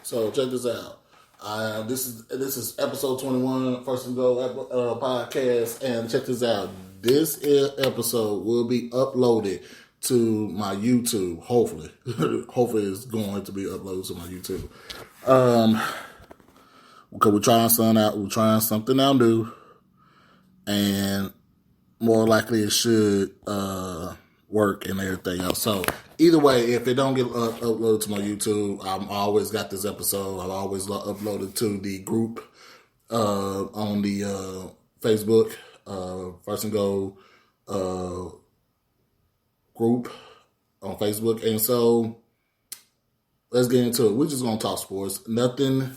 So check this out. This is episode 21, First and Go podcast, and check this out. This episode will be uploaded to my YouTube. Hopefully, hopefully it's going to be uploaded to my YouTube. Because we're trying something out. We're trying something out new, and more likely it should work and everything else. So either way, if it don't get uploaded to my YouTube, I've always got this episode. I've always uploaded to the group on the Facebook, First and Go group on Facebook. And so let's get into it. We're just gonna talk sports. Nothing.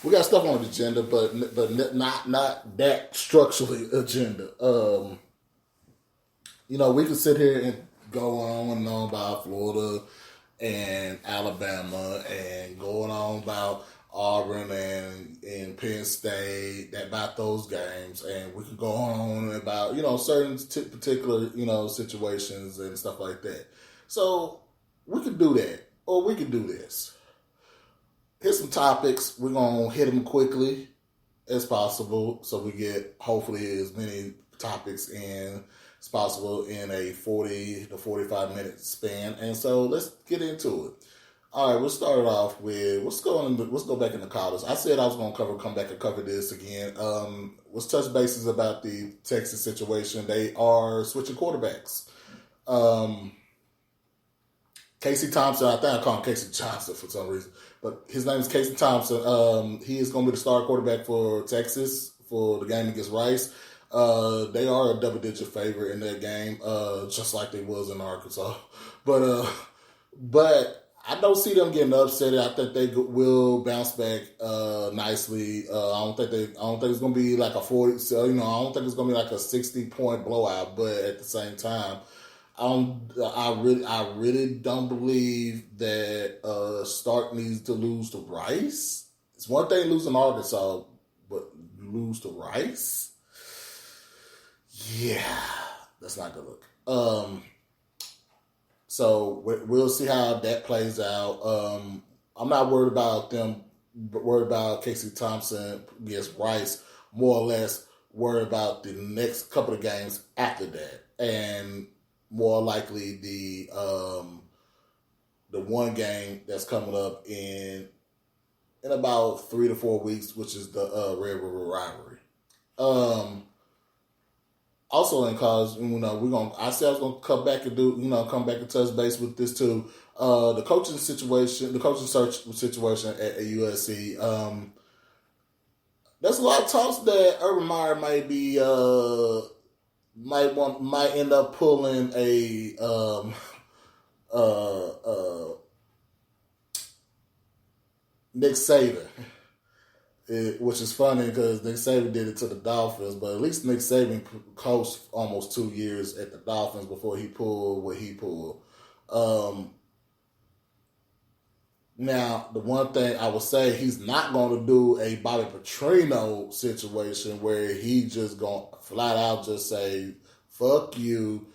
We got stuff on the agenda, but not that structurally agenda. We can sit here and go on and on about Florida and Alabama and going on about Auburn and Penn State, about those games, and we can go on about certain particular situations and stuff like that. So we can do that, or we can do this. Here's some topics. We're gonna hit them quickly as possible, so we get hopefully as many topics in as possible in a 40 to 45 minute span. And so let's get into it. All right, we'll start it off with let's go back into college. I said I was going to come back and cover this again. Let's touch bases about the Texas situation. They are switching quarterbacks. Casey Thompson, I think I call him Casey Johnson for some reason, but his name is Casey Thompson. He is going to be the star quarterback for Texas for the game against Rice. They are a double-digit favorite in that game, just like they was in Arkansas. But I don't see them getting upset. I think they will bounce back nicely. I don't think it's going to be like a 40. So, I don't think it's going to be like a 60-point blowout. But at the same time, I really don't believe that Stark needs to lose to Rice. It's one thing losing Arkansas, but you lose to Rice. Yeah, that's not good look. So we'll see how that plays out. I'm not worried about them, but worried about Casey Thompson against Rice. More or less worried about the next couple of games after that, and more likely the one game that's coming up in about 3 to 4 weeks, which is the Red River rivalry. Also in college, I said I was gonna come back and touch base with this too. The coaching search situation at USC. There's a lot of talks that Urban Meyer might be might end up pulling a Nick Saban. Which is funny because Nick Saban did it to the Dolphins, but at least Nick Saban coached almost 2 years at the Dolphins before he pulled what he pulled. Now, the one thing I would say, he's not going to do a Bobby Petrino situation where he just going to flat out just say, fuck you,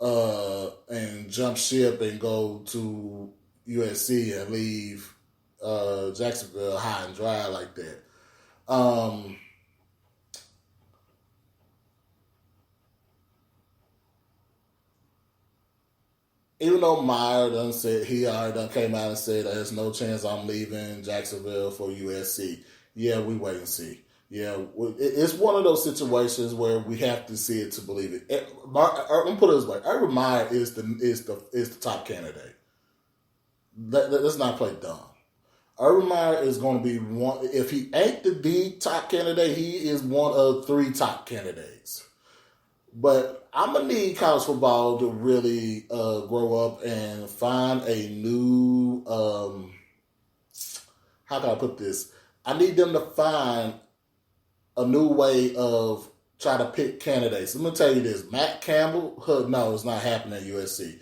and jump ship and go to USC and leave Jacksonville high and dry like that. Even though Meyer already came out and said there's no chance I'm leaving Jacksonville for USC. Yeah, we wait and see. Yeah, it's one of those situations where we have to see it to believe it. I'm gonna put it this way: Urban Meyer is the top candidate. Let's not play dumb. Urban Meyer is going to be one. If he ain't the top candidate, he is one of 3 top candidates. But I'm going to need college football to really grow up and find a new, how can I put this? I need them to find a new way of trying to pick candidates. Let me tell you this. Matt Campbell, no, it's not happening at USC.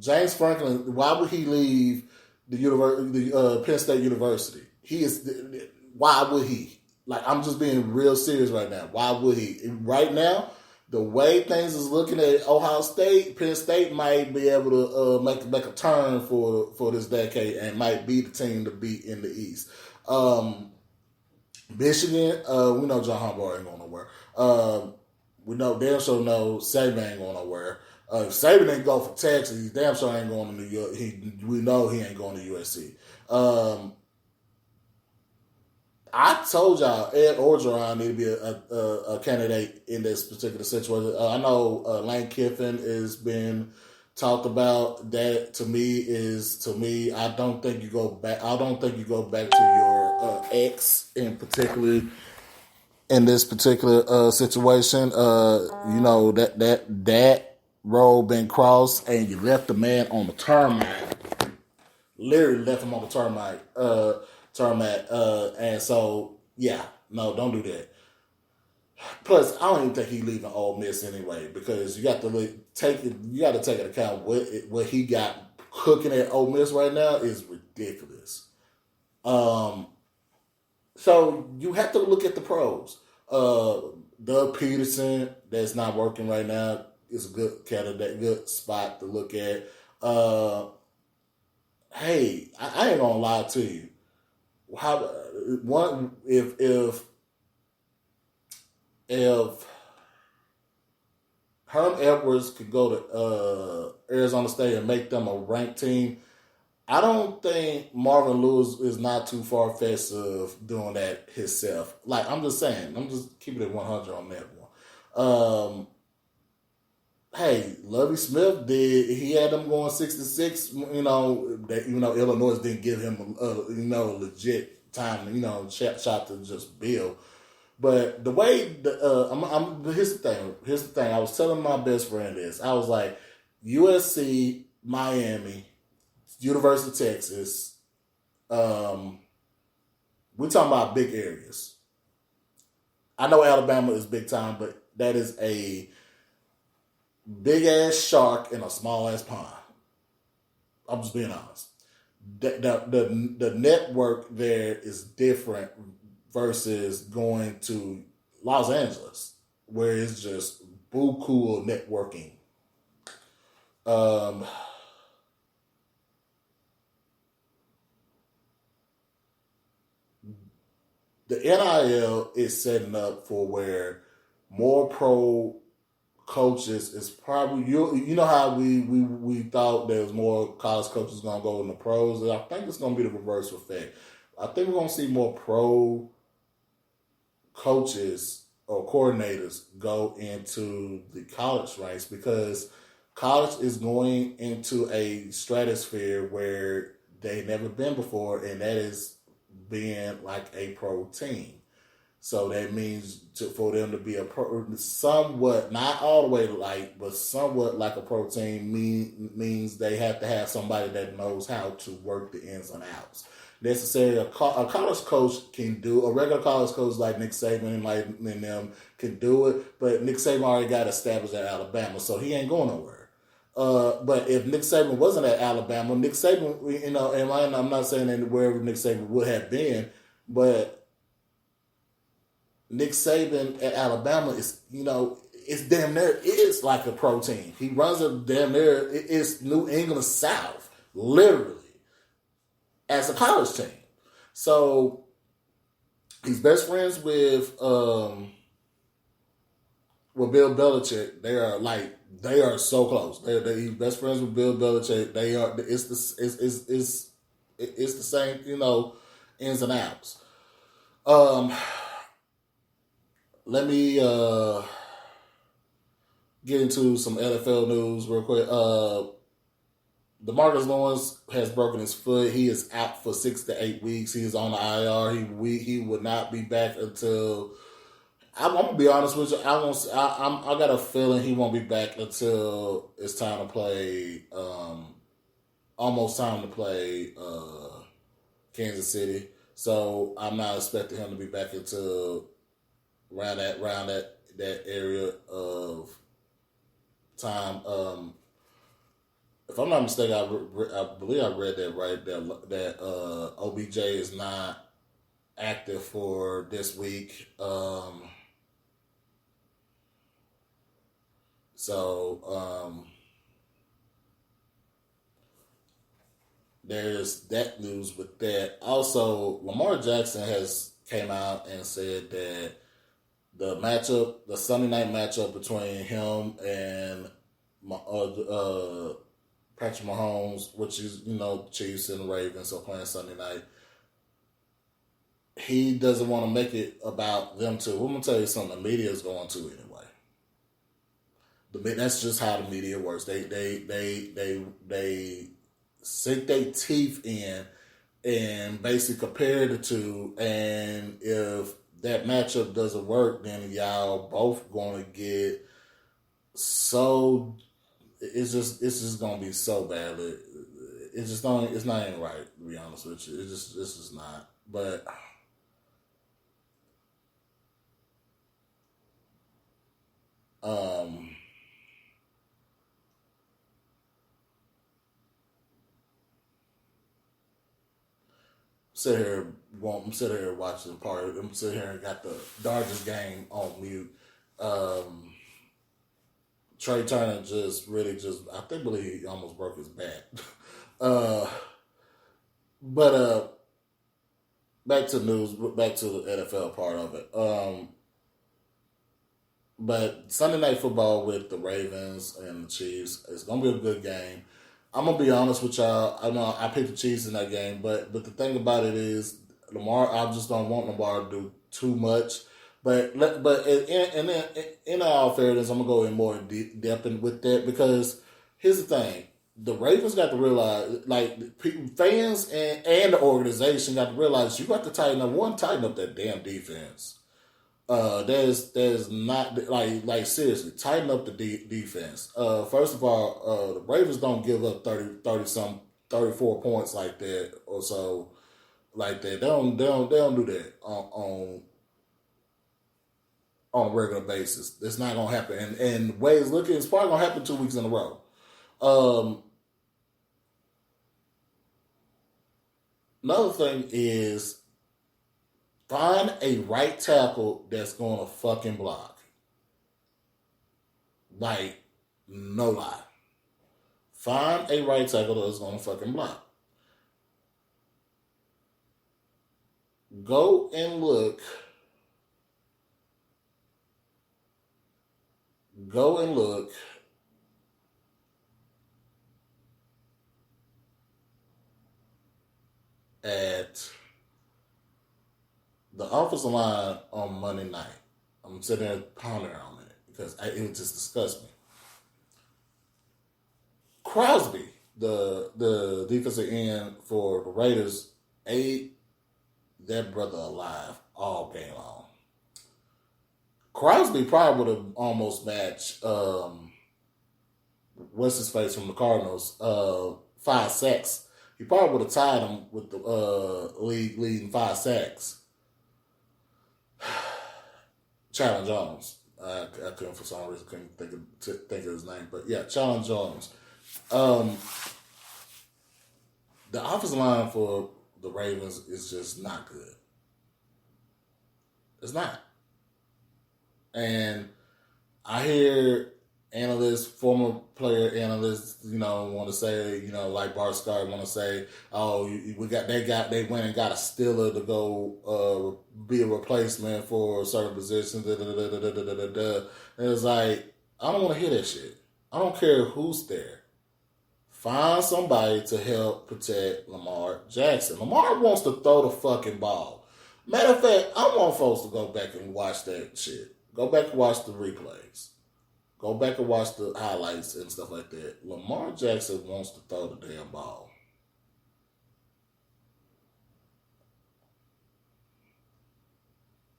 James Franklin, why would he leave the Penn State University? Why would he? Like, I'm just being real serious right now. Why would he? Right now, the way things is looking at Ohio State, Penn State might be able to make a turn for this decade and might be the team to beat in the East. Michigan, we know John Harbaugh ain't going nowhere. We know damn sure know Saban ain't going nowhere. If Saban didn't go for Texas, he damn sure ain't going to New York. We know he ain't going to USC. I told y'all Ed Orgeron need to be a candidate in this particular situation. I know Lane Kiffin has been talked about. That to me, I don't think you go back. I don't think you go back to your ex in particular in this particular situation. That road been crossed, and you left the man on the tarmac. Literally left him on the tarmac. And so, yeah, no, don't do that. Plus, I don't even think he's leaving Ole Miss anyway, because you got to take into account what he got cooking at Ole Miss right now is ridiculous. So you have to look at the pros. Doug Peterson, that's not working right now, is a good candidate, good spot to look at. Hey, I ain't gonna lie to you. If Herm Edwards could go to Arizona State and make them a ranked team, I don't think Marvin Lewis is not too far-fetched of doing that himself. Like, I'm just saying, I'm just keeping it 100 on that one. Hey, Lovie Smith he had them going 6-6, Illinois didn't give him a legit time, shot to just build. But the way here's the thing. I was telling my best friend this. I was like, USC, Miami, University of Texas. We're talking about big areas. I know Alabama is big time, but that is a big ass shark in a small ass pond. I'm just being honest. The network there is different versus going to Los Angeles, where it's just buku networking. The NIL is setting up for where more pro coaches is probably you know how we thought there was more college coaches going to go in the pros. I think it's going to be the reverse effect. I think we're going to see more pro coaches or coordinators go into the college ranks, because college is going into a stratosphere where they've never been before, and that is being like a pro team. So that means for them to be a pro, somewhat, not all the way but somewhat like a pro team means they have to have somebody that knows how to work the ins and outs. Necessarily, a college coach can do, a regular college coach like Nick Saban and them can do it, but Nick Saban already got established at Alabama, so he ain't going nowhere. But if Nick Saban wasn't at Alabama, Nick Saban, and I'm not saying that wherever Nick Saban would have been, but Nick Saban at Alabama is, it's damn near, it's like a pro team. He runs a damn near, it's New England South, literally, as a college team. So he's best friends with Bill Belichick. They are so close. He's best friends with Bill Belichick. They are. It's the same, ins and outs. Let me get into some NFL news real quick. DeMarcus Lawrence has broken his foot. He is out for 6 to 8 weeks. He is on the IR. He would not be back until. I'm gonna be honest with you. I got a feeling he won't be back until it's time to play. Almost time to play Kansas City. So I'm not expecting him to be back until around that area of time. If I'm not mistaken, I believe I read that right. That OBJ is not active for this week. So there's that news with that. Also, Lamar Jackson has came out and said that the Sunday night matchup between him and Patrick Mahomes, which is Chiefs and Ravens are playing Sunday night. He doesn't want to make it about them two. I'm gonna tell you something. The media is going to anyway. That's just how the media works. They sink their teeth in and basically compare the two. And if that matchup doesn't work, then y'all both going to get so. It's just gonna be so bad. It's just not. It's not even right, to be honest with you. This is not. But um, I'm sitting here watching part. I'm sitting here and got the Dodgers game on mute. Trey Turner I think believe he almost broke his back. uh, but back to news, back to the NFL part of it. But Sunday night football with the Ravens and the Chiefs is gonna be a good game. I'm gonna be honest with y'all. I know I picked the Chiefs in that game, but the thing about it is Lamar. I just don't want Lamar to do too much. But in all fairness, I'm gonna go in more depth with that because here's the thing: the Ravens got to realize, like fans and the organization got to realize you got to tighten up that damn defense. There's not like seriously tighten up the defense. First of all, the Ravens don't give up 30 some 34 points like that or so like that. They don't do that on a regular basis. It's not gonna happen. And the way it's looking, it's probably gonna happen 2 weeks in a row. Um, Another thing is find a right tackle that's gonna fucking block. Like, no lie. Find a right tackle that's gonna fucking block. Go and look. Go and look at the offensive line on Monday night. I'm sitting there pondering on it because it just disgusts me. Crosby, the defensive end for the Raiders, ate that brother alive all game long. Crosby probably would have almost matched what's his face from the Cardinals 5 sacks. He probably would have tied him with the league leading 5 sacks. Chandler Jones. I couldn't for some reason couldn't think of his name, but yeah, Chandler Jones. Um, the offensive line for the Ravens is just not good. It's not. And I hear analysts, former player analysts, want to say, like Bart Scott want to say, oh, they went and got a Stiller to go be a replacement for a certain position. Da, da, da, da, da, da, da, da. And it's like, I don't want to hear that shit. I don't care who's there. Find somebody to help protect Lamar Jackson. Lamar wants to throw the fucking ball. Matter of fact, I want folks to go back and watch that shit. Go back and watch the replays. Go back and watch the highlights and stuff like that. Lamar Jackson wants to throw the damn ball.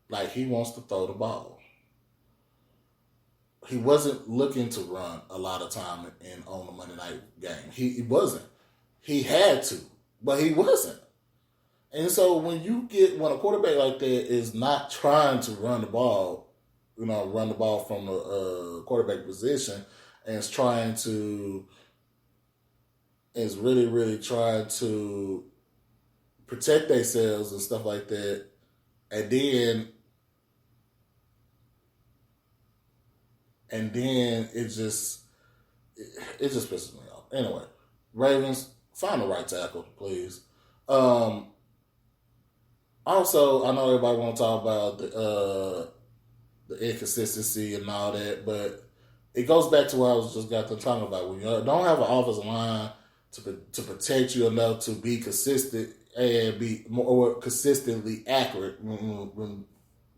Like, he wants to throw the ball. He wasn't looking to run a lot of time on the Monday night game. He wasn't. He had to, but he wasn't. And so when a quarterback like that is not trying to run the ball, run the ball from the quarterback position, and is really, really trying to protect themselves and stuff like that, and then it just pisses me off. Anyway, Ravens, find the right tackle, please. Also, I know everybody want to talk about the inconsistency and all that, but it goes back to what I was just got to talking about. When you don't have an offensive line to protect you enough to be consistent and be more consistently accurate, when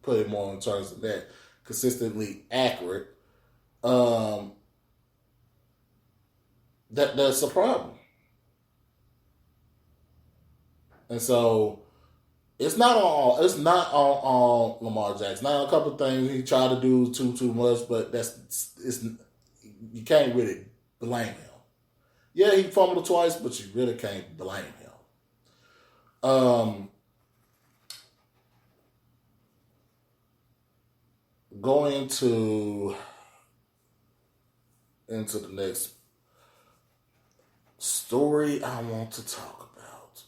put it more in terms of that, consistently accurate, that's a problem. And so it's not on Lamar Jackson. Now a couple of things he tried to do too much, but you can't really blame him. Yeah, he fumbled twice, but you really can't blame him. Going into the next story I want to talk about.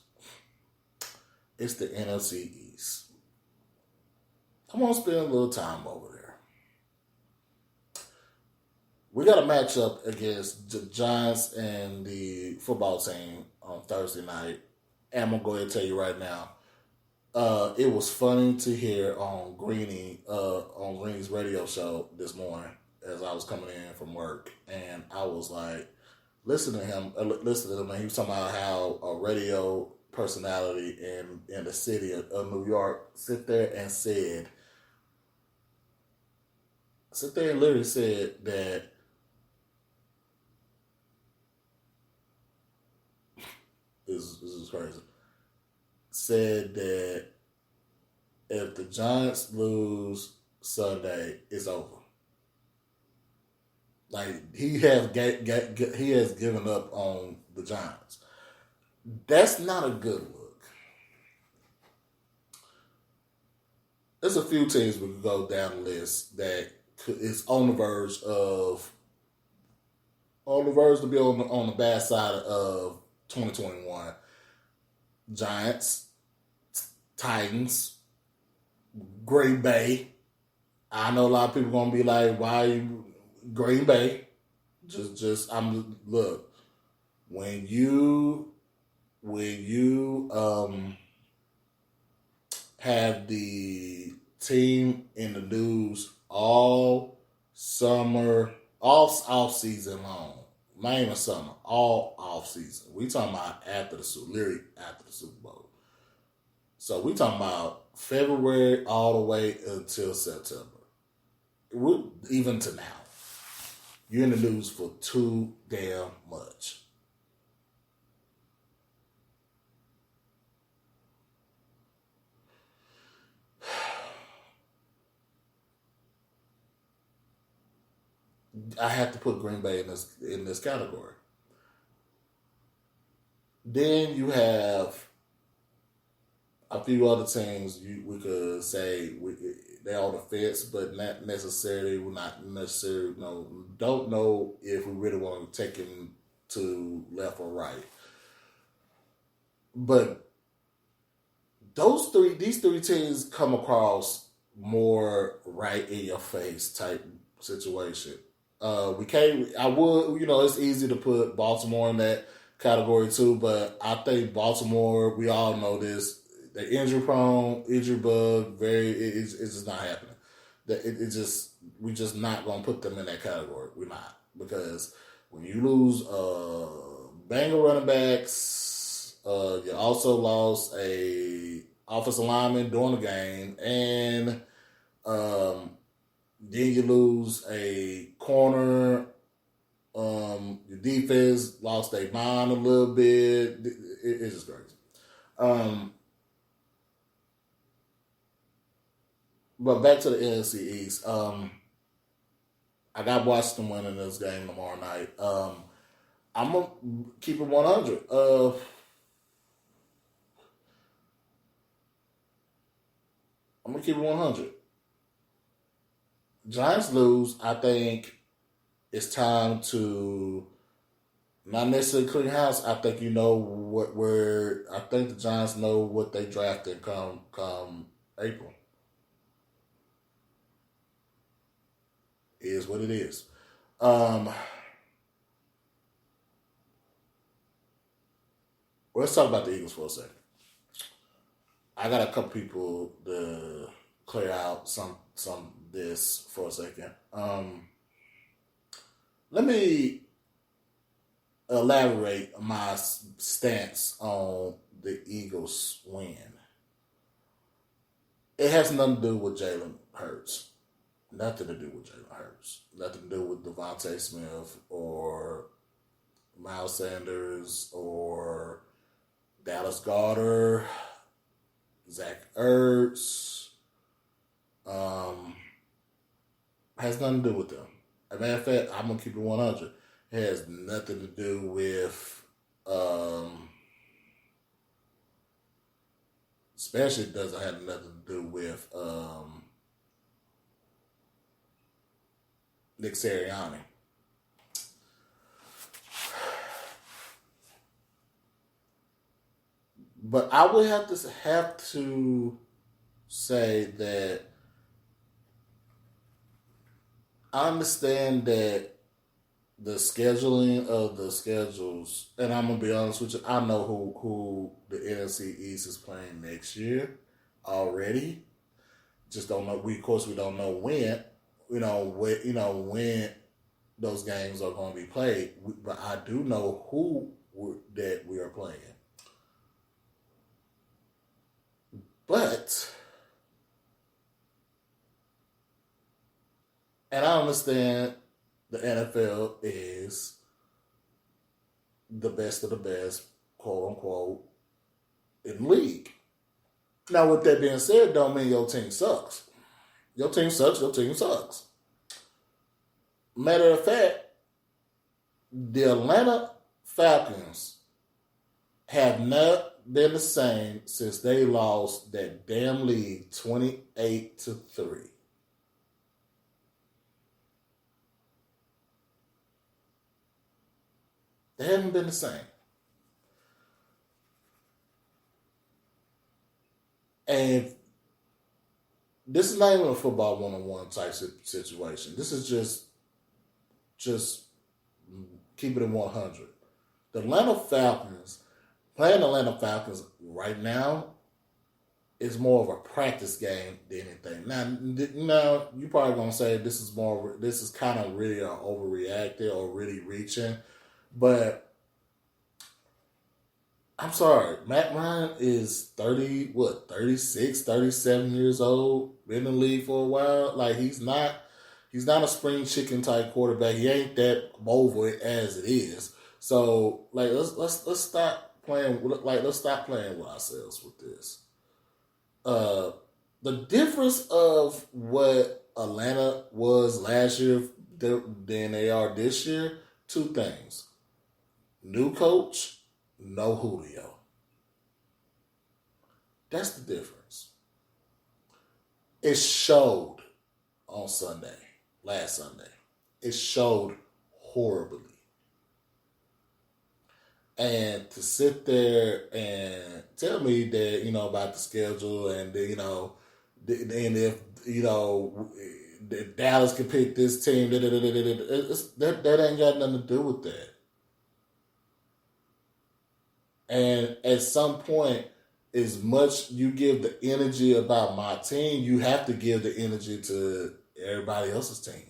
It's the NFC East. I want to spend a little time over there. We got a matchup against the Giants and the football team on Thursday night. And I'm going to go ahead and tell you right now, it was funny to hear on Greeny's radio show this morning as I was coming in from work. And I was like, listen to him, and he was talking about how a radio personality in the city of New York sit there and literally said that this is crazy. Said that if the Giants lose Sunday, it's over. Like he has given up on the Giants. That's not a good look. There's a few teams we could go down the list that is on the verge to be on the bad side of 2021. Giants, Titans, Green Bay. I know a lot of people gonna be like, "Why you Green Bay?" Look, when you have the team in the news all summer, all off season long. Not even summer, all off season. We talking about literally after the Super Bowl. So we talking about February all the way until September. Even to now. You're in the news for too damn much. I have to put Green Bay in this category. Then you have a few other teams we could say they're on the fence, but not necessarily. We're not necessarily don't know if we really want to take him to left or right. But these three teams come across more right in your face type situation. It's easy to put Baltimore in that category too, but I think Baltimore, we all know this, they're injury prone, injury bug, it's just not happening. We're just not going to put them in that category. We're not. Because when you lose banger running backs, you also lost a offensive lineman during the game, and then you lose a corner. Your defense lost their mind a little bit. It's just crazy. But back to the NFC East. I got Washington winning this game tomorrow night. I'm going to keep it 100. I'm going to keep it 100. Giants lose, I think it's time to not necessarily clean house. I think I think the Giants know what they drafted come April. It is what it is. Um, let's talk about the Eagles for a second. I got a couple people to clear out some this for a second. Let me elaborate my stance on the Eagles' win. It has nothing to do with Jalen Hurts. Nothing to do with Jalen Hurts. Nothing to do with Devontae Smith or Miles Sanders or Dallas Goedert, Zach Ertz. Has nothing to do with them. As a matter of fact, I'm gonna keep it 100. It has nothing to do with, especially it doesn't have nothing to do with Nick Sirianni. But I would have to say that I understand that the scheduling of the schedules, and I'm gonna be honest with you, I know who the NFC East is playing next year already. Just don't know. We of course we don't know when. When those games are going to be played. But I do know that we are playing. But, and I understand the NFL is the best of the best, quote unquote, in the league. Now, with that being said, don't mean your team sucks. Your team sucks, your team sucks. Matter of fact, the Atlanta Falcons have not been the same since they lost that damn league 28-3. They haven't been the same. And this is not even a football one-on-one type situation. This is just keep it in 100. The Atlanta Falcons, playing the Atlanta Falcons right now is more of a practice game than anything. Now you probably gonna say this is kind of really overreacted or really reaching, but I'm sorry, Matt Ryan is 36, 37 years old, been in the league for a while. Like he's not a spring chicken type quarterback. He ain't that over it as it is. So like let's stop playing let's stop playing with ourselves with this. The difference of what Atlanta was last year than they are this year, two things. New coach, no Julio. That's the difference. It showed on last Sunday. It showed horribly. And to sit there and tell me that, about the schedule and, and if, Dallas can pick this team, that ain't got nothing to do with that. And at some point, as much you give the energy about my team, you have to give the energy to everybody else's team.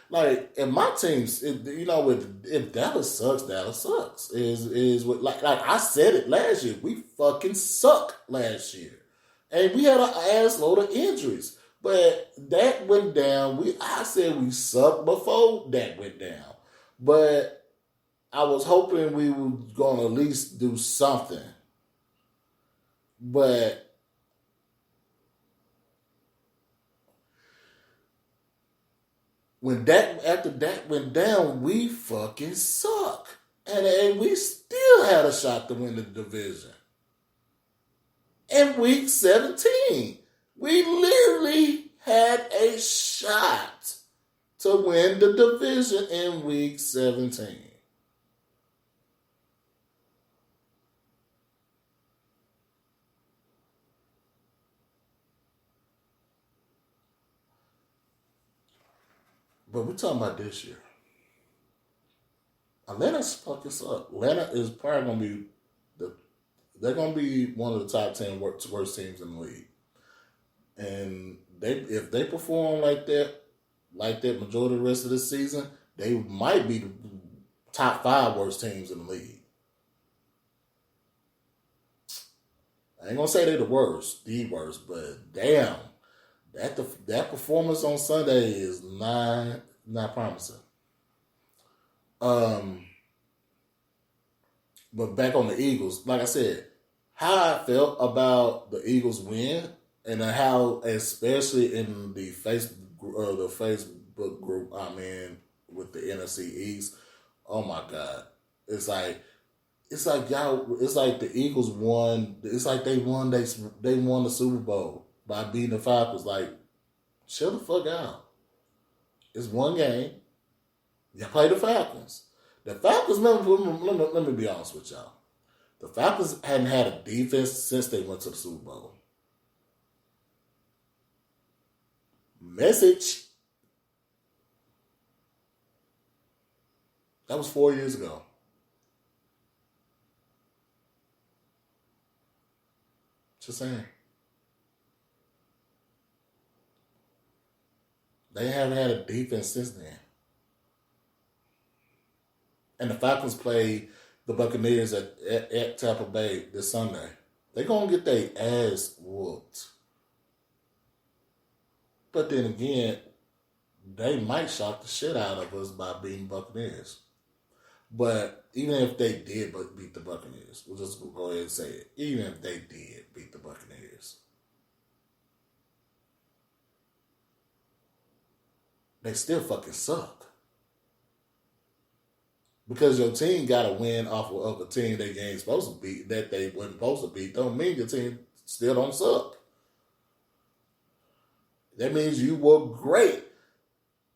Like, if my team's, if Dallas sucks, Dallas sucks. Is what like I said it last year. We fucking suck last year, and we had an ass load of injuries. But that went down. I said we sucked before that went down, but I was hoping we were going to at least do something. But after that went down, we fucking suck. And we still had a shot to win the division. In week 17, we literally had a shot to win the division in week 17. But we're talking about this year. Atlanta's fucking suck. Atlanta is probably gonna be they're gonna be one of the top 10 worst teams in the league. And if they perform like that majority of the rest of this season, they might be the top 5 worst teams in the league. I ain't gonna say they're the worst, but damn, that performance on Sunday is not promising. But back on the Eagles, like I said, how I felt about the Eagles win, and how, especially in the Facebook group I'm in with the NFC East. Oh my God, it's like y'all. It's like the Eagles won. It's like they won. They won the Super Bowl by beating the Falcons. Like, chill the fuck out. It's one game. You play the Falcons. The Falcons, let me be honest with y'all. The Falcons hadn't had a defense since they went to the Super Bowl. Message. That was 4 years ago. Just saying. They haven't had a defense since then. And the Falcons play the Buccaneers at Tampa Bay this Sunday. They're going to get their ass whooped. But then again, they might shock the shit out of us by beating Buccaneers. But even if they did beat the Buccaneers, we'll just go ahead and say it. Even if they did beat the Buccaneers, they still fucking suck. Because your team got to win off of a team they ain't supposed to beat, that they wasn't supposed to beat, don't mean your team still don't suck. That means you were great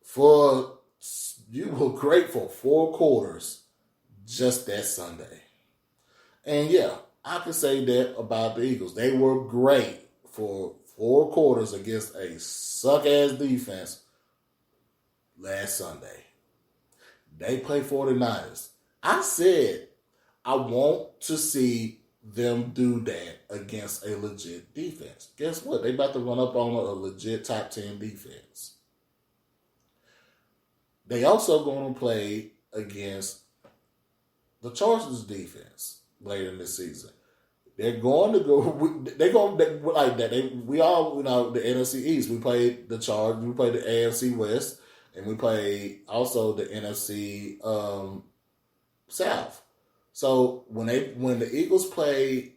for 4 quarters just that Sunday. And yeah, I can say that about the Eagles. They were great for 4 quarters against a suck-ass defense last Sunday. They play 49ers. I said I want to see them do that against a legit defense. Guess what? They about to run up on a legit top 10 defense. They also going to play against the Chargers defense later in this season. They're going to go. They're going like that. We all, the NFC East. We played the Chargers. We played the AFC West. And we play also the NFC South. So when the Eagles play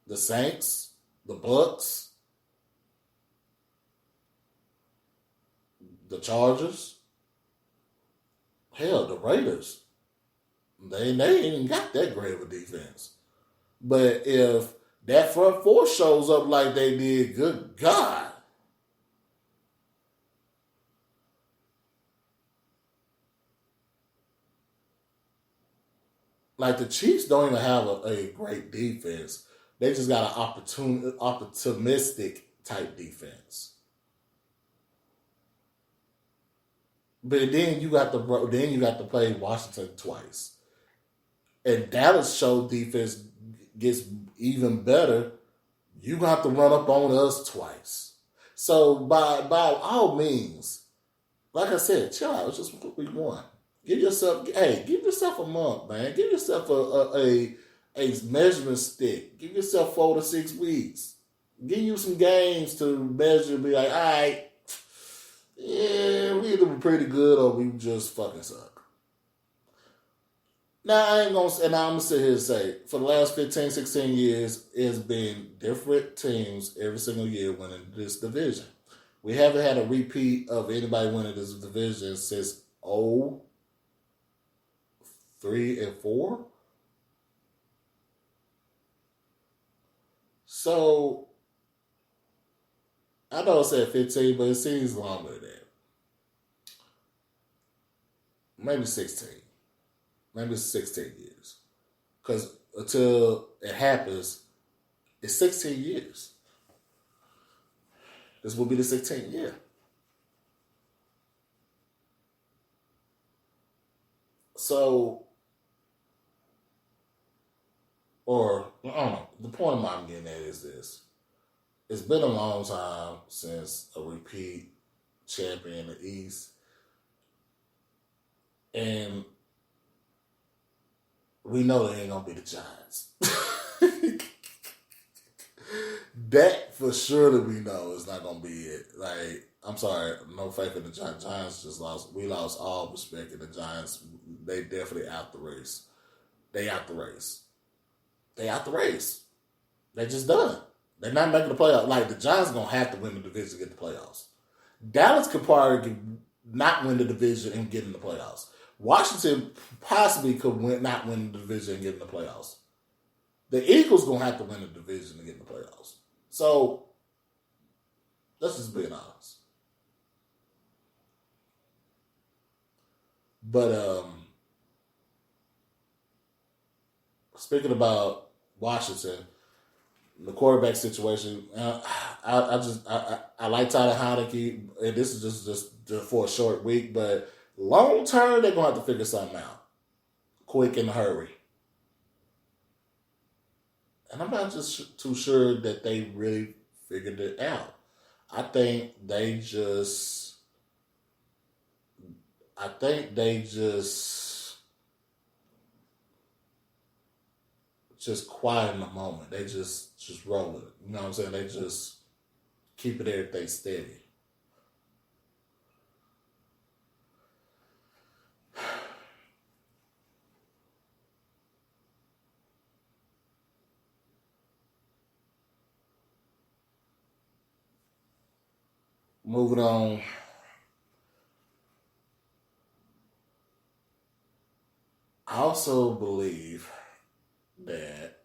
the Saints, the Bucks, the Chargers, hell, the Raiders, they ain't even got that great of a defense. But if that front 4 shows up like they did, good God. Like, the Chiefs don't even have a great defense. They just got an optimistic type defense. But then you got to play Washington twice. And Dallas show defense gets even better. You have to run up on us twice. So by all means, like I said, chill out. It's just week 1. Give yourself a month, man. Give yourself a measurement stick. Give yourself 4 to 6 weeks. Give you some games to measure and be like, all right, yeah, we either pretty good or we just fucking suck. Now, I'm going to sit here and say, for the last 15, 16 years, it's been different teams every single year winning this division. We haven't had a repeat of anybody winning this division since 3 and 4. So, I know I said 15, but it seems longer than that. Maybe 16. Maybe 16 years. Because until it happens, it's 16 years. This will be the 16th year. So, or I don't know. The point of I'm getting at is this: it's been a long time since a repeat champion in the East, and we know they ain't gonna be the Giants. That for sure that we know is not gonna be it. Like, I'm sorry, no faith in the Giants. Giants just lost. We lost all respect in the Giants. They definitely out the race. They out the race. They out the race. They just done. They're not making the playoffs. Like, the Giants gonna have to win the division to get the playoffs. Dallas could probably not win the division and get in the playoffs. Washington possibly could not win the division and get in the playoffs. The Eagles gonna have to win the division to get in the playoffs. So let's just be honest. But speaking about Washington, the quarterback situation, I like Tyler Heineke, and this is just for a short week, but long term they're gonna have to figure something out, quick and hurry. And I'm not just too sure that they really figured it out. I think they just quiet in the moment. They just roll it. You know what I'm saying? They just keeping everything steady. Moving on. I also believe that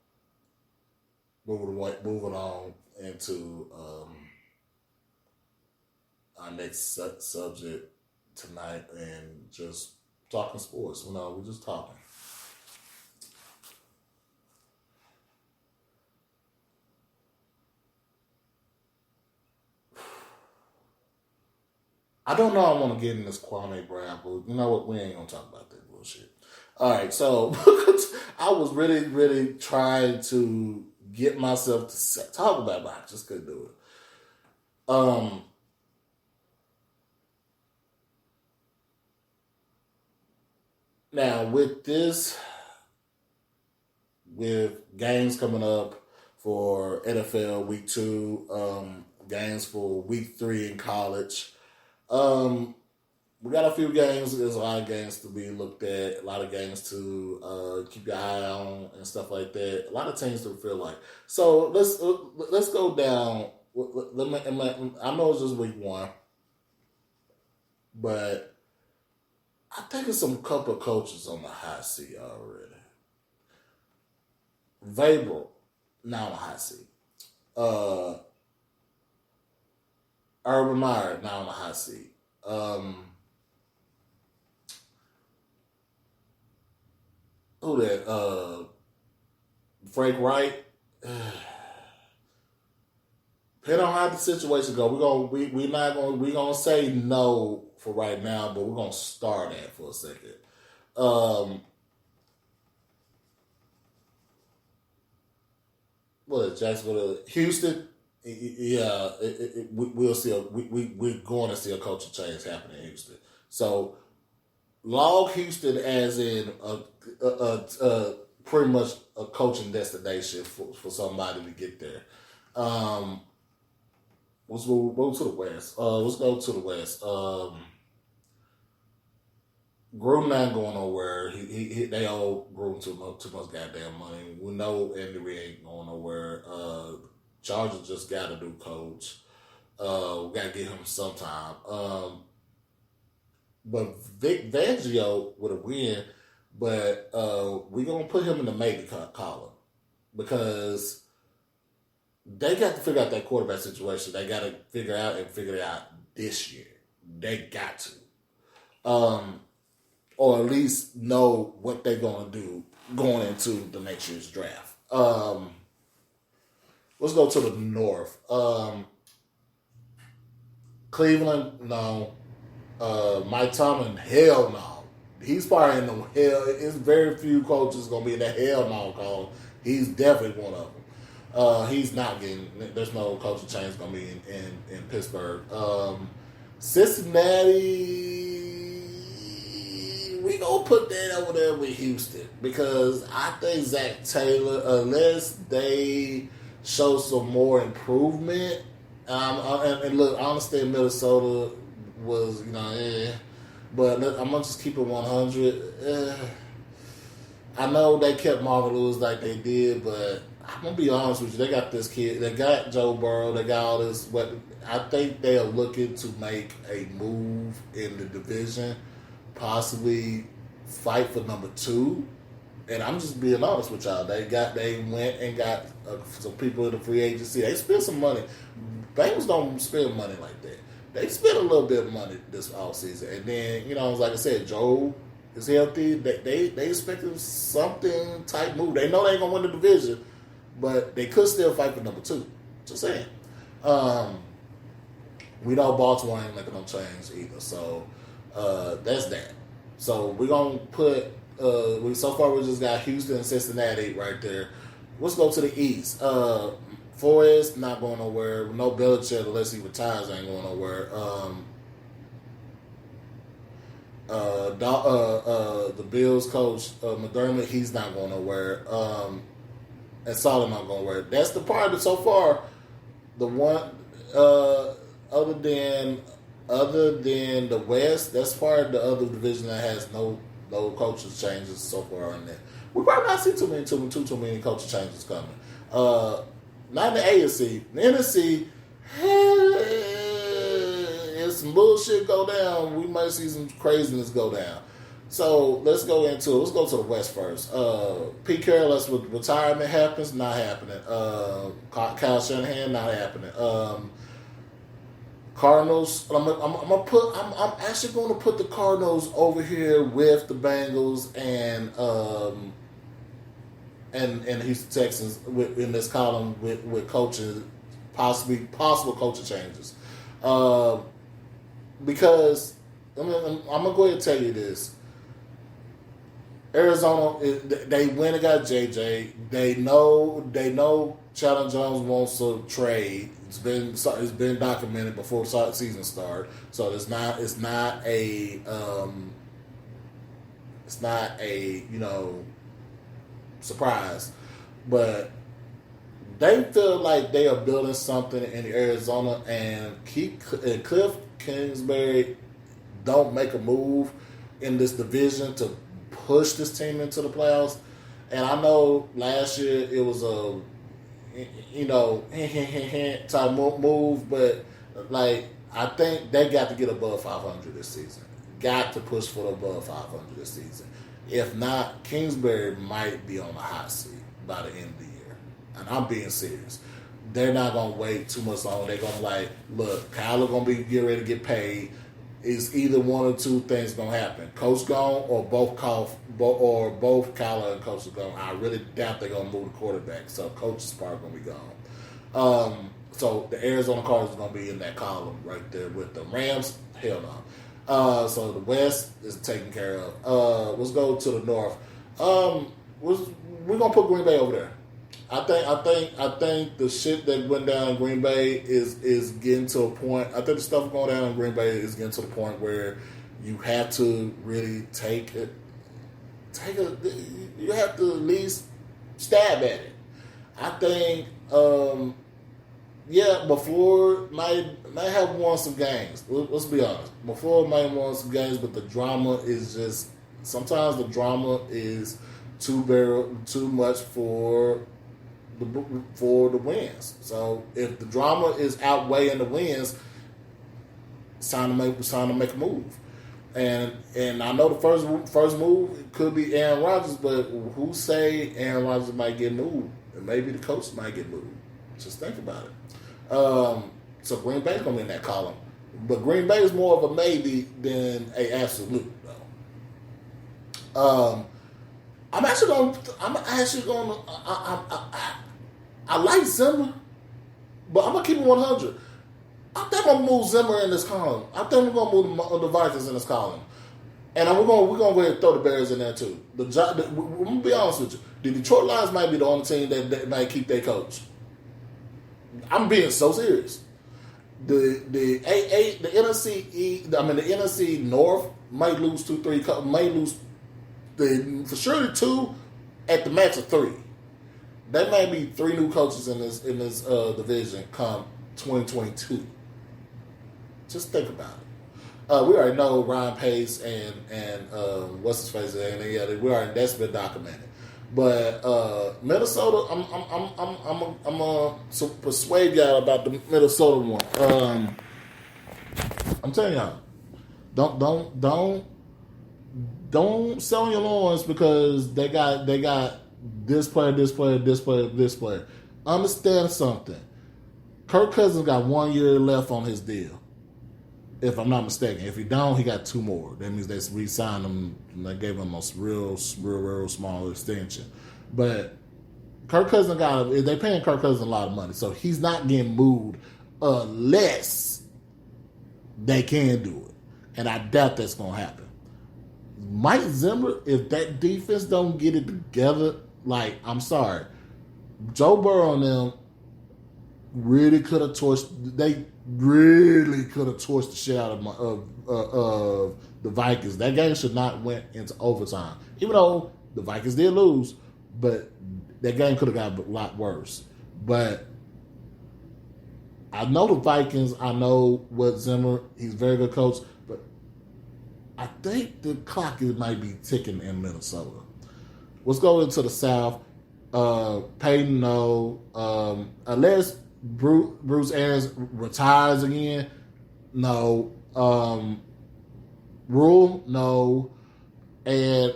moving on into our next subject tonight and just talking sports. We're just talking. I don't know I want to get in this Kwame Brown, but you know what? We ain't going to talk about that bullshit. All right, so I was really, really trying to get myself to talk about it, but I just couldn't do it. Now, with games coming up for NFL Week 2, games for Week 3 in college, we got a few games. There's a lot of games to be looked at. A lot of games to keep your eye on and stuff like that. A lot of teams to feel like. So let's go down. I know it's just week 1, but I think it's some couple of coaches on the hot seat already. Vrabel now on the hot seat. Urban Meyer now on the hot seat. Who that? Frank Wright. Depending on how the situation go, we gonna say no for right now, but we're gonna start that for a second. What is Jacksonville? Houston. Yeah, we'll see. We're going to see a culture change happen in Houston. So log Houston as in a pretty much a coaching destination for somebody to get there. Let's go to the West. Let's go to the West. Gruden not going nowhere. They owe Gruden too much goddamn money. We know Andy Reid ain't going nowhere. Chargers just got a new coach. We got to get him sometime. But Vic Fangio with a win, but we're going to put him in the maybe column because they got to figure out that quarterback situation. They got to figure it out this year. They got to. Or at least know what they're going to do going into the next year's draft. Let's go to the North. Cleveland, no. Mike Tomlin, hell no. He's probably in the hell. It's very few coaches gonna be in the hell no call. He's definitely one of them. He's not getting. There's no coaching change gonna be in Pittsburgh. Cincinnati, we gonna put that over there with Houston because I think Zach Taylor, unless they show some more improvement, and look, I understand Minnesota was but I'm gonna just keep it 100. I know they kept Marvin Lewis like they did, but I'm gonna be honest with you. They got this kid. They got Joe Burrow. They got all this. But I think they are looking to make a move in the division, possibly fight for number 2. And I'm just being honest with y'all. They went and got some people in the free agency. They spent some money. Bengals don't spend money like that. They spent a little bit of money this offseason. And then, like I said, Joe is healthy. They expected something type move. They know they ain't going to win the division, but they could still fight for number 2. Just saying. We know Baltimore ain't making no change either. So that's that. So we're going to put, so far we just got Houston and Cincinnati right there. Let's go to the East. Flores not going nowhere. No Belichick unless he retires ain't going nowhere. The Bills coach McDermott, he's not going nowhere. And Solid not going nowhere. That's the part that so far the one other than the West, that's part of the other division that has no coaches changes so far in there. We probably not see too many coaching changes coming. Not in the AFC. The NFC, if some bullshit go down, we might see some craziness go down. So let's go to the West first. Pete Carroll, that's what retirement happens, not happening. Kyle Shanahan, not happening. Cardinals, I'm actually going to put the Cardinals over here with the Bengals and Houston Texans in this column with coaching, possible coaching changes. Because I'm gonna go ahead and tell you this. Arizona, they went and got JJ. They know Chandler Jones wants to trade. It's been documented before the season started. So it's not a surprise, but they feel like they are building something in Arizona, and Cliff Kingsbury don't make a move in this division to push this team into the playoffs. And I know last year it was a type move, but I think they got to get above 500 this season. Got to push for above 500 this season. If not, Kingsbury might be on the hot seat by the end of the year. And I'm being serious. They're not going to wait too much longer. They're going to look, Kyler going to be getting ready to get paid. It's either one or two things going to happen. Coach gone or both Kyler and Coach are gone. I really doubt they're going to move the quarterback. So Coach is probably going to be gone. So the Arizona Cardinals are going to be in that column right there with the Rams. Hell no. So the West is taken care of. Let's go to the North. We're gonna put Green Bay over there. I think the shit that went down in Green Bay is getting to a point. I think the stuff going down in Green Bay is getting to the point where you have to really you have to at least stab at it. I think. Before might have won some games. Let's be honest. Before might have won some games, but the drama is just sometimes the drama is too much for the wins. So if the drama is outweighing the wins, it's time to make a move. And I know the first move could be Aaron Rodgers, but who say Aaron Rodgers might get moved? And maybe the coach might get moved. Just think about it. So Green Bay's gonna be in that column, but Green Bay is more of a maybe than a absolute though. I'm actually going. I like Zimmer, but I'm gonna keep it 100. I think I'm gonna move Zimmer in this column. I think we're gonna move the Vikings in this column, and we're gonna go ahead and throw the Bears in there too. I'm gonna be honest with you. The Detroit Lions might be the only team that might keep their coach. I'm being so serious. The NFC North might lose 2-3. Might lose for sure 2 at the max of 3. There may be 3 new coaches in this division come 2022. Just think about it. We already know Ryan Pace and what's his face, and we already that's been documented. But Minnesota, I'm gonna persuade y'all about the Minnesota one. I'm telling y'all, don't sell on your lawns because they got this player. Understand something. Kirk Cousins got 1 year left on his deal, if I'm not mistaken. If he don't, he got 2 more. That means they re-signed him and they gave him a real small extension. But Kirk Cousins they're paying Kirk Cousins a lot of money, so he's not getting moved unless they can do it. And I doubt that's going to happen. Mike Zimmer, if that defense don't get it together, I'm sorry, Joe Burrow and them really could have torched. They really could have torched the shit out of the Vikings. That game should not went into overtime, even though the Vikings did lose. But that game could have got a lot worse. But I know the Vikings. I know what Zimmer. He's a very good coach. But I think the clock might be ticking in Minnesota. Let's go into the South. Peyton, no. Unless Bruce Arians retires again, no. Rule, no. And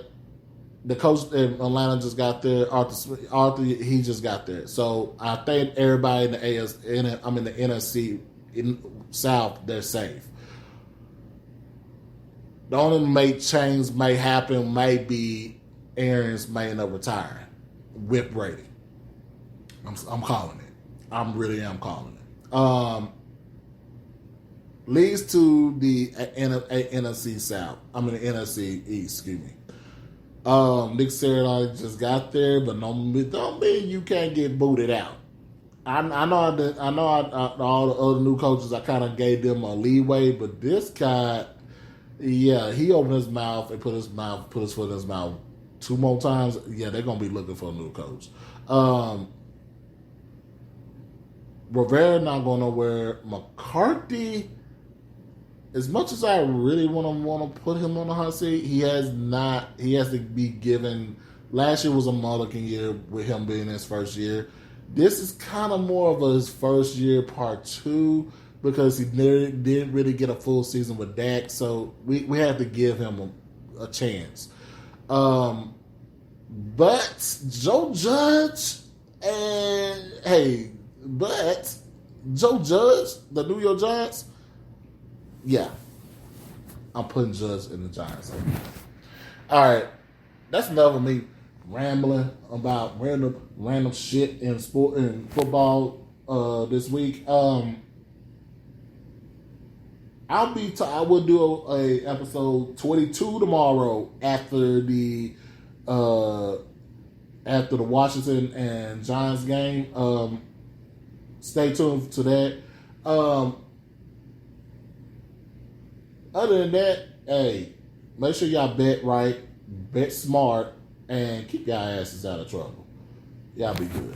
the coach in Atlanta just got there. Arthur, he just got there. So I think everybody in the the NFC South, they're safe. The only change may happen, maybe Arians may end up retiring with Brady. I'm calling it. I really am calling it. Leads to the NFC South. The NFC East, excuse me. Nick Sirianni just got there, but don't mean you can't get booted out. I know all the other new coaches, I kind of gave them a leeway, but this guy, yeah, he opened his mouth and put his foot in his mouth 2 more times. Yeah, they're gonna be looking for a new coach. Rivera not going nowhere. McCarthy, as much as I really want to put him on the hot seat, he has not. He has to be given. Last year was a mulligan year with him being his first year. This is kind of more of his first year part 2 because he didn't really get a full season with Dak. So we have to give him a chance. But Joe Judge but Joe Judge, the New York Giants, yeah, I'm putting Judge in the Giants. All right, that's enough of me rambling about random shit in sport and football this week. I will do a episode 22 tomorrow after the Washington and Giants game. Stay tuned to that. Other than that, hey, make sure y'all bet right, bet smart, and keep y'all asses out of trouble. Y'all be good.